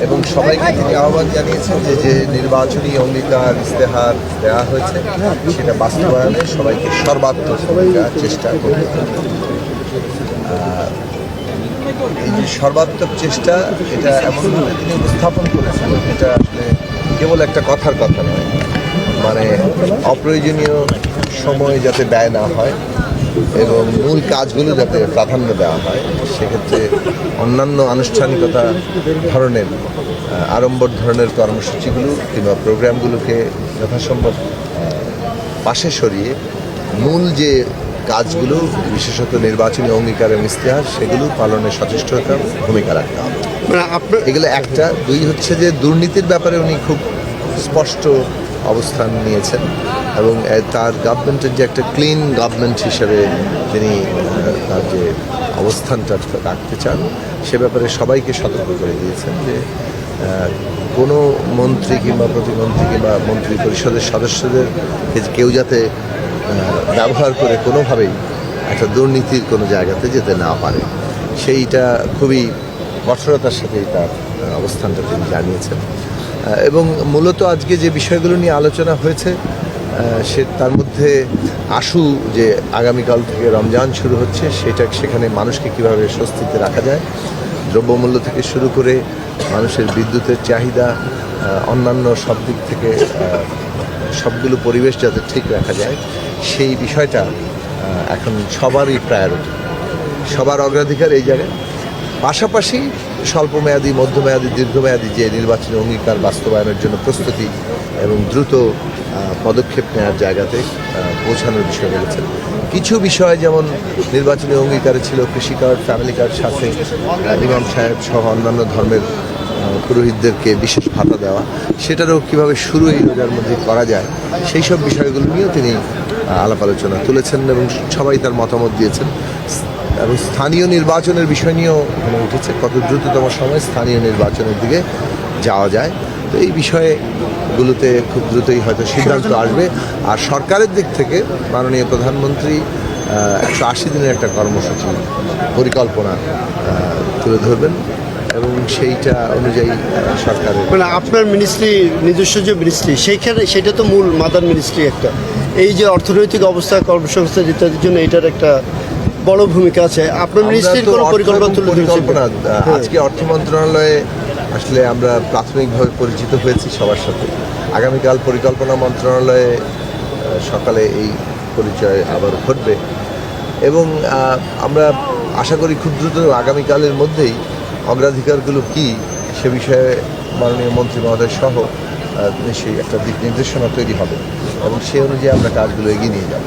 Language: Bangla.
এবং সবাইকে তিনি আহ্বান জানিয়েছেন যে যে নির্বাচনী অঙ্গীকার ইস্তেহার দেওয়া হয়েছে সেটা বাস্তবায়নে সবাইকে সর্বাত্মক চেষ্টা করতে হবে। এই যে সর্বাত্মক চেষ্টা এটা এমনভাবে তিনি উপস্থাপন করেছেন, এটা আসলে কেবল একটা কথার কথা নয়, মানে অপ্রয়োজনীয় সময় যাতে ব্যয় না হয় এবং মূল কাজগুলো যাতে প্রাধান্য দেওয়া হয়, সেক্ষেত্রে অন্যান্য আনুষ্ঠানিকতা ধরনের আড়ম্বর ধরনের কর্মসূচিগুলো কিংবা প্রোগ্রামগুলোকে যথাসম্ভব পাশে সরিয়ে মূল যে কাজগুলো বিশেষত নির্বাচনী অঙ্গীকার এবং ইস্তেহার সেগুলো পালনে সচেষ্টতার ভূমিকা রাখতে হবে। এগুলো একটা। দুই হচ্ছে যে দুর্নীতির ব্যাপারে উনি খুব স্পষ্ট অবস্থান নিয়েছেন এবং তার গভর্নমেন্টের যে একটা ক্লিন গভর্নমেন্ট হিসেবে তিনি তার যে অবস্থানটা রাখতে চান সে ব্যাপারে সবাইকে সতর্ক করে দিয়েছেন যে কোনো মন্ত্রী কিংবা প্রতিমন্ত্রী কিংবা মন্ত্রী পরিষদের সদস্যদের কেউ যাতে ব্যবহার করে কোনোভাবেই একটা দুর্নীতির কোনো জায়গাতে যেতে না পারে, সেইটা খুবই কঠোরতার সাথেই তার অবস্থানটা তিনি জানিয়েছেন। এবং মূলত আজকে যে বিষয়গুলো নিয়ে আলোচনা হয়েছে সে তার মধ্যে আশু যে আগামীকাল থেকে রমজান শুরু হচ্ছে সেখানে মানুষকে কীভাবে স্বস্তিতে রাখা যায়, দ্রব্যমূল্য থেকে শুরু করে মানুষের বিদ্যুতের চাহিদা, অন্যান্য সব দিক থেকে সবগুলো পরিবেশ যাতে ঠিক রাখা যায় সেই বিষয়টা এখন সবারই প্রায়োরিটি, সবার অগ্রাধিকার এই জায়গায়। পাশাপাশি স্বল্পমেয়াদী, মধ্যমেয়াদী, দীর্ঘমেয়াদী যে নির্বাচনী অঙ্গীকার বাস্তবায়নের জন্য প্রস্তুতি এবং দ্রুত পদক্ষেপ নেওয়ার জায়গাতে পৌঁছানোর বিষয় বলেছেন। কিছু বিষয় যেমন নির্বাচনী অঙ্গীকারে ছিল কৃষি কার্ড, ফ্যামিলি কার্ড, সাথে ইমাম সাহেব সহ অন্যান্য ধর্মের পুরোহিতদেরকে বিশেষ ভাতা দেওয়া, সেটারও কীভাবে শুরু এই রোজার মধ্যে করা যায় সেই সব বিষয়গুলো নিয়েও তিনি আলাপ আলোচনা তুলেছেন এবং সবাই তার মতামত দিয়েছেন। এবং স্থানীয় নির্বাচনের বিষয় নিয়েও এখানে উঠেছে, কত দ্রুততম সময় স্থানীয় নির্বাচনের দিকে যাওয়া যায়। তো এই বিষয়গুলোতে খুব দ্রুতই হয়তো সিদ্ধান্ত আসবে। আর সরকারের দিক থেকে মাননীয় প্রধানমন্ত্রী 180 দিনের একটা কর্মসূচি পরিকল্পনা তুলে ধরবেন এবং সেইটা অনুযায়ী সরকারের মানে আপনার মিনিস্ট্রি নিজস্ব যে মিনিস্ট্রি সেইখানে সেটা তো মূল মাদার মিনিস্ট্রি একটা, এই যে অর্থনৈতিক অবস্থা, কর্মসংস্থান ইত্যাদির জন্য এটার একটা বড় ভূমিকা আছে। আপনার মিনিস্ট্রির কোনো পরিকল্পনা আজকে অর্থ মন্ত্রণালয়ে আসলে আমরা প্রাথমিকভাবে পরিচিত হয়েছি সবার সাথে। আগামীকাল পরিকল্পনা মন্ত্রণালয়ে সকালে এই পরিচয় আবার ঘটবে এবং আমরা আশা করি খুব দ্রুত আগামীকালের মধ্যেই অগ্রাধিকারগুলো কী সে বিষয়ে মাননীয় মন্ত্রী মহোদয় সহ নিশ্চয়ই একটা দিক নির্দেশনা তৈরি হবে এবং সে অনুযায়ী আমরা কাজগুলো এগিয়ে নিয়ে যাব।